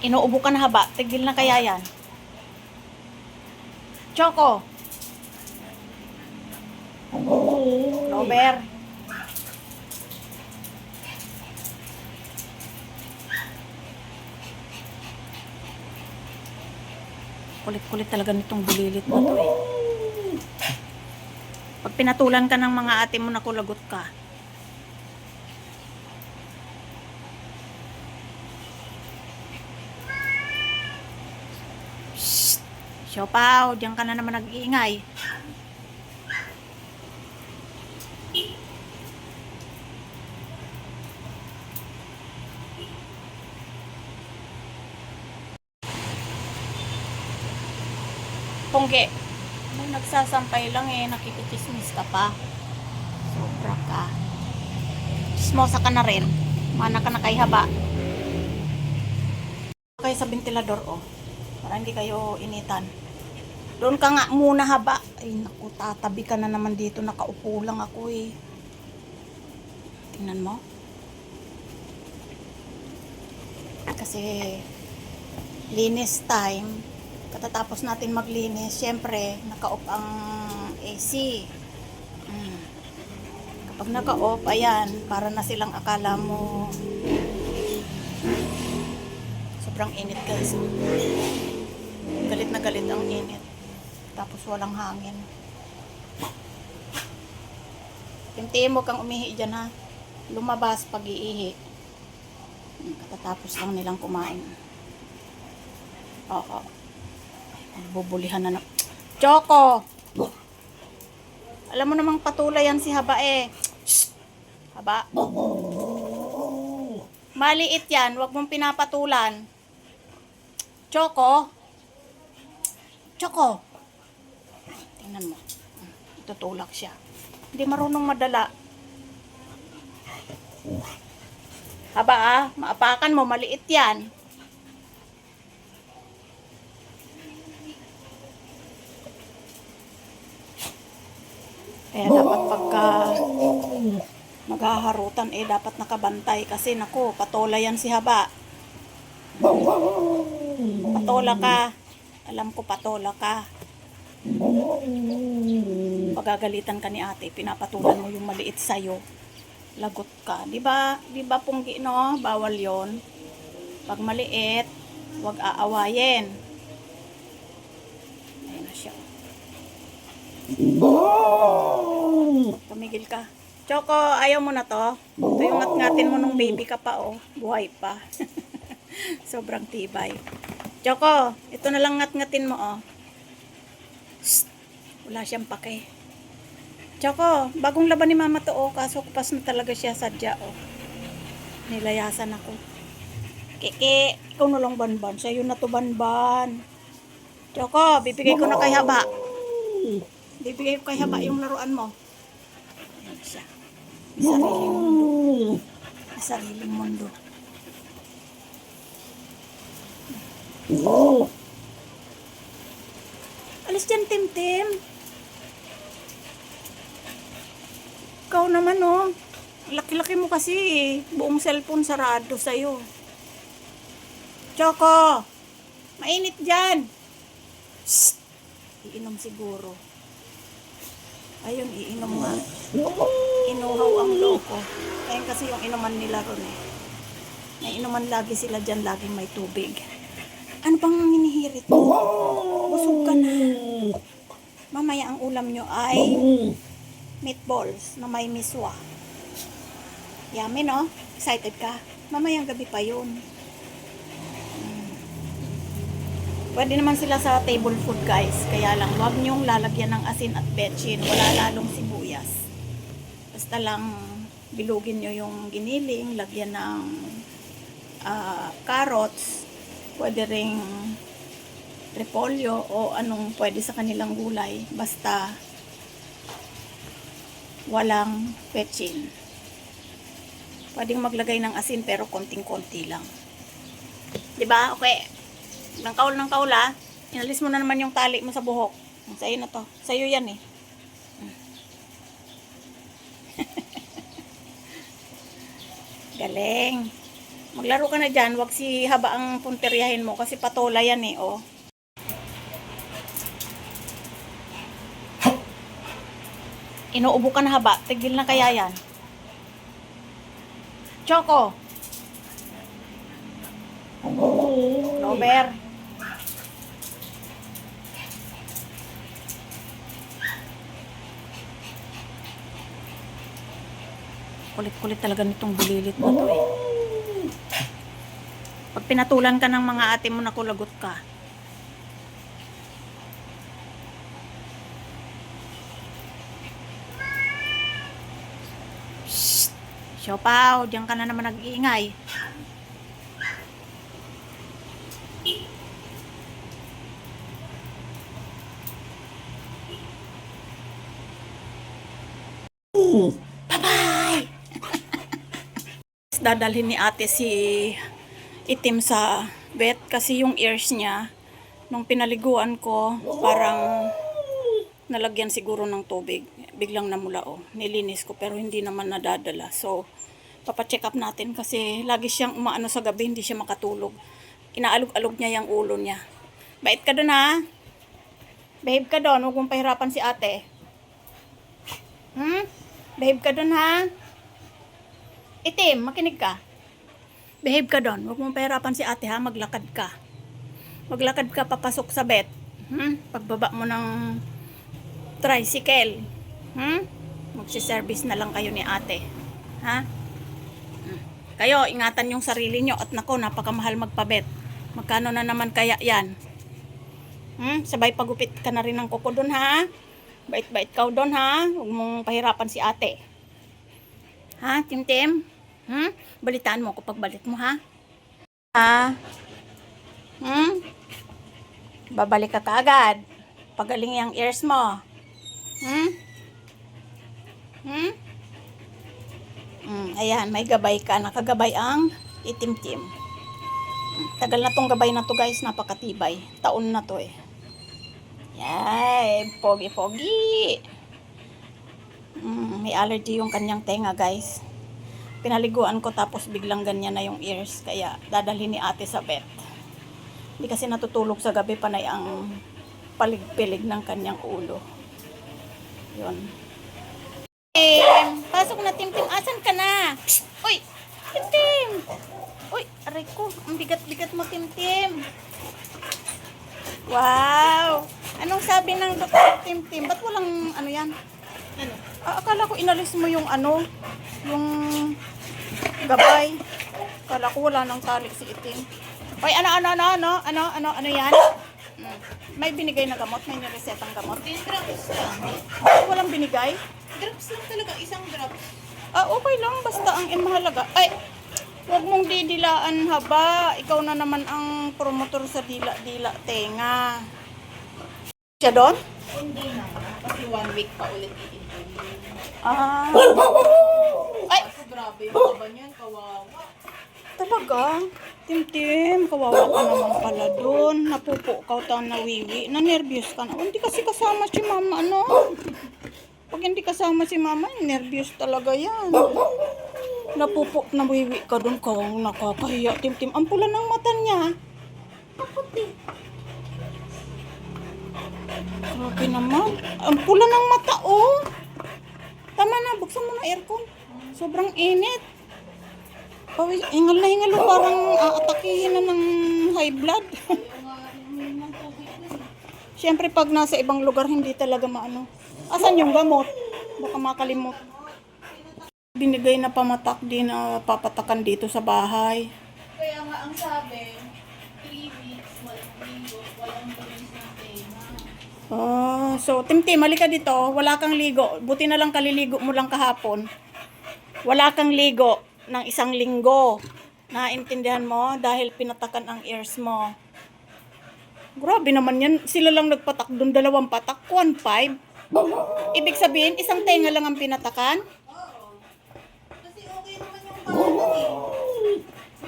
Inuubo ka na haba. Tigil na kaya yan. Choco. Lover. Kulit-kulit talaga nitong bulilit na to eh. Pag pinatulan ka ng mga ate mo, nakulagot ka. Shhh! Siopaw, diyan ka na naman nag-iingay. Pongge, may nagsasampay lang eh, nakikichismis ka pa. Sobra ka. Chismosa ka na rin. Mana ka na kay haba. Kayo sa ventilador oh. Para hindi kayo initan. Doon ka nga muna haba. Ay naku, tatabi ka na naman dito. Nakaupo lang ako eh. Tingnan mo. Kasi linis time. Katatapos natin maglinis, syempre naka-off ang AC. Kapag naka-off, ayan, para na silang akala mo sobrang init guys. Galit na galit ang init. Tapos walang hangin. Tintiin mo kang umihi dyan ha. Lumabas pag iihi. Katatapos lang nilang kumain. Oo. Bubulihan na na. Choco! Alam mo namang patulay yan si Haba eh. Shhh! Haba. Maliit yan. Huwag mong pinapatulan. Choco! Choco! Tingnan mo. Tutulak siya. Hindi marunong madala. Haba ah. Maapakan mo. Maliit yan. Kaya dapat pagka maghaharutan eh dapat nakabantay kasi nako patola yan si Haba. Patola ka. Alam ko patola ka. Pagagalitan ka ni ate, pinapatulan mo yung maliit sa'yo. Lagot ka. Diba? Diba Punggi no? Bawal yon. Pag maliit, wag aawayin. Ayan na siya. Tumigil ka. Choco, ayaw mo na to. Ito yung ngat-ngatin mo nung baby ka pa, oh. Buhay pa. Sobrang tibay. Choco, ito na lang ngat-ngatin mo, oh. Shhh. Wala siyang pake. Choco, bagong laban ni mama to, oh. Kaso kupas na talaga siya sadya, oh. Nilayasan ako. Kiki, ikaw na lang banban. Sa'yo na to banban. Choco, bibigay ko na kay Haba. Bibigay ko kay Haba yung laruan mo. Ayan siya. Sariling mundo. Sariling mundo. Alis dyan, Tim-Tim. Ikaw naman, oh. Laki-laki mo kasi, eh. Buong cellphone sarado sa'yo. Choco! Mainit dyan. Shhh! Iinom siguro. Ayun, iinom nga. Inuhaw ang loko. Ayun kasi yung inuman nila ron eh. May inuman lagi sila dyan, laging may tubig. Ano bang hinihirit mo? Busog ka na. Mamaya ang ulam nyo ay meatballs na may miswa. Yummy no? Excited ka? Mamayang gabi pa yun. Pwede naman sila sa table food guys. Kaya lang, huwag nyong lalagyan ng asin at betchin. Wala lalong sibuyas. Basta lang bilugin nyo yung giniling. Lagyan ng carrots. Pwede ring repolyo o anong pwede sa kanilang gulay. Basta walang betchin. Pwedeng maglagay ng asin pero konting-konti lang. Diba? Okay. Ng kaul ah. Inalis mo na naman yung tali mo sa buhok. Sa'yo na to. Sa'yo yan eh. Galing. Maglaro ka na dyan. Huwag si haba ang punteryahin mo kasi patola yan eh, oh. Inuubo ka na haba. Tigil na kaya yan. Choco. Lover. Kulit-kulit talaga nitong bulilit na to eh. Pag pinatulan ka ng mga ate mo, nakulagot ka. Shhh! Siopaw, diyan ka na naman nag-iingay. Bye-bye! Dadalhin ni ate si Itim sa vet kasi yung ears niya nung pinaliguan ko parang nalagyan siguro ng tubig, biglang namula oh. Nilinis ko pero hindi naman nadadala, so papacheck up natin kasi lagi siyang umaano sa gabi, hindi siya makatulog, inaalog-alog niya yung ulo niya. Bait ka dun ha, behave ka dun, huwag mong pahirapan si ate. Behave ka dun ha. Itim, makinig ka. Behave ka doon. Huwag mong pahirapan si ate ha. Maglakad ka. Maglakad ka papasok sa vet. Pagbaba mo ng tricycle. Magsiservice na lang kayo ni ate. Ha? Kayo, ingatan yung sarili nyo. At nako, napakamahal magpabet. Magkano na naman kaya yan? Sabay pagupit ka na rin ng kuko doon ha. Bait-bait ka doon ha. Huwag mong pahirapan si ate. Ha, Tim-Tim? Balitaan mo kapag balik mo, ha? Ha? Babalik ka kaagad. Pagaling yung ears mo. Ayan, may gabay ka. Nakagabay ang Itim-Tim. Tagal na tong gabay na to, guys. Napakatibay. Taon na to, eh. Yay, pogi-pogi. May allergy yung kanyang tenga, guys. Pinaliguan ko tapos biglang ganyan na yung ears, kaya dadalhin ni ate sa vet. Hindi kasi natutulog sa gabi, panay ang palig-pilig ng kanyang ulo. Yun. Pasok na, Tim-Tim. Asan ka na? Uy, Tim-Tim. Uy, aray ko. Ang bigat-bigat mo, Tim-Tim. Wow. Anong sabi ng doktor, Tim-Tim? Ba't walang ano yan? Ano? Akala ko inalis mo yung ano, yung gabay. Akala ko wala nang tali si Itim. Hoy, ano yan? May binigay na gamot, may niresetang gamot. Drops lang. Walang binigay? Drops lang talaga, isang drops. Okay lang, basta ang mahalaga. Ay, huwag mong didilaan haba. Ikaw na naman ang promotor sa dila-dila tenga. Siya doon? Hindi na. Kasi 1 week pa ulit i-interview. Ay! Ako grabe yung kaba niyan, kawawa. Talaga? Tim-Tim, kawawa ka naman pala doon. Napupo ka o nawiwi. Na-nervyos ka na. Hindi kasi kasama si mama, ano? Pag hindi kasama si mama, nervyos talaga yan. Napupo, nawiwi ka doon. Kawang nakakahiya, Tim-Tim. Ang pula ng mata niya. Kaputi. Grabe naman. Ang pula ng mata, oh. Tama na, buksan mo na aircon. Sobrang init. Hingal na hingal, parang aatakihin na ng high blood. Siyempre pag nasa ibang lugar hindi talaga maano. Asan yung gamot? Baka makalimot. Binigay na pamatak din na papatakan dito sa bahay. Kaya nga ang sabi, 3 weeks, walang tulis ng tema. So Tim-Tim, halika dito. Wala kang ligo. Buti na lang kaliligo mo lang kahapon. Wala kang ligo ng 1 linggo. Naintindihan mo? Dahil pinatakan ang ears mo. Grabe naman yan. Sila lang nagpatak doon, 2 patak. 1.5. Ibig sabihin, 1 tenga lang ang pinatakan? Oo. Kasi okay naman yung kanan eh.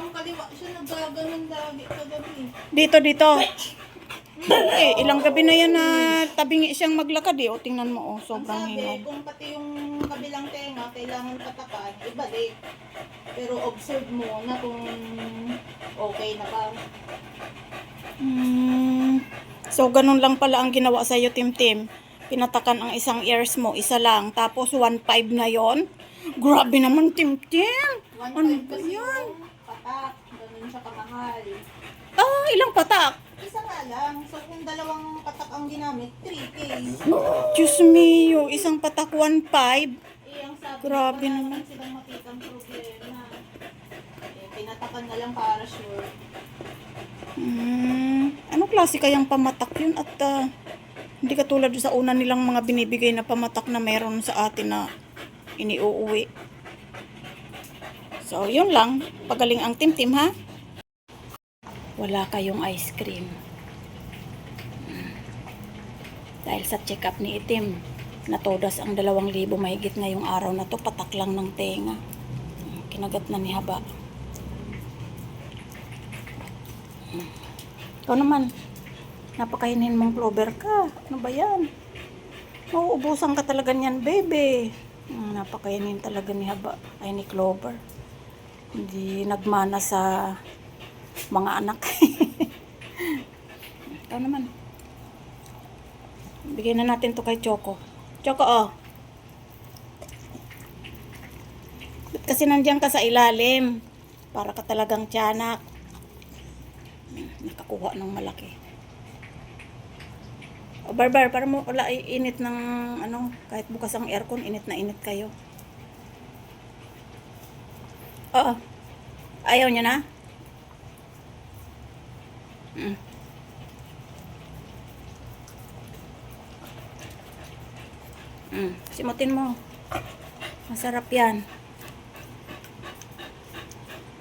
Yung kaliwa siya nagaganon lagi kagabi. Dito. Eh, ilang gabi na yan na tabingi siyang maglakad eh. O, tingnan mo, oh, Ang sobrang sabi, hingal. kung pati yung kabilang tenga kailangan patakan, ibalik. Pero observe mo na kung okay na ba. So, ganun lang pala ang ginawa sa'yo, Tim. Pinatakan ang isang ears mo, isa lang. Tapos, 1.5 na yon. Grabe naman, Tim. One Ano time ba kasi yan? yung patak, ganun siya kamahal. Ah, ilang patak? Isa nga lang. So kung dalawang patak ang ginamit, 3K. Diyos mio, isang patak 1.5. Eh, ang sabi Grabe wala naman. silang makitang problema. Eh, pinatakan na lang para sure. Anong klase kayang pamatak yun? At hindi katulad sa una nilang mga binibigay na pamatak na meron sa atin na iniuuwi. So, yun lang. Pagaling ang Tim, ha? Wala kayong ice cream. Dahil sa check-up ni Itim, natodas ang 2,000 mahigit ngayong araw na to, patak lang ng tenga. Kinagat na ni Haba. Ikaw naman, napakainin mong Clover ka. Ano ba yan? Mauubusan ka talaga niyan, baby. Napakainin talaga ni Haba, ay ni Clover. Hindi nagmana sa mga anak. Ikaw naman. Bigyan na natin to kay Choco. Choco, oh. Ba't kasi nandiyan ka sa ilalim? Para ka talagang tiyanak. Nakakuha ng malaki. O, Barbar, para mo wala init ng ano, kahit bukas ang aircon, init na init kayo. Oo. Ayaw niya na? Simutin mo. Masarap yan.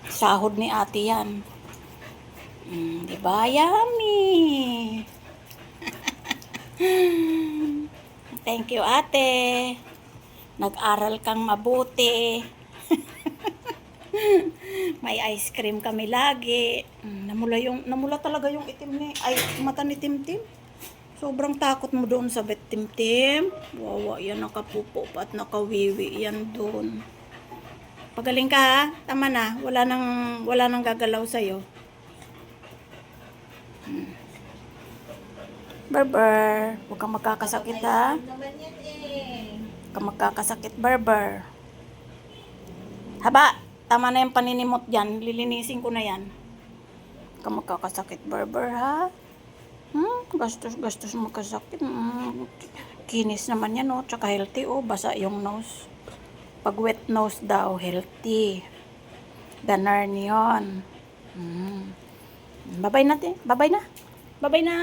Sahod ni ate yan. Diba? Yummy! Thank you, ate. Nag-aral kang mabuti. May ice cream kami lagi. Namula talaga yung itim ni, ay, mata ni Tim. Sobrang takot mo doon sa bet, Tim. Wawa yan, nakapupo pa at nakawiwi yan doon. Pagaling ka, ha? Tama na. Wala nang gagalaw sa'yo. Barbar. Huwag kang magkakasakit, ha? Naman yan eh. Huwag kang magkakasakit, Barbar. Haba, tama na yung paninimot dyan. Lilinisin ko na yan. Huwag kang magkakasakit, Barbar, ha? Gastos magkasakit. Kinis naman yan, oh. Tsaka healthy, oh. Basa yung nose. Pag wet nose daw, healthy. Ganarn yun. Babay natin. Babay na. Babay na.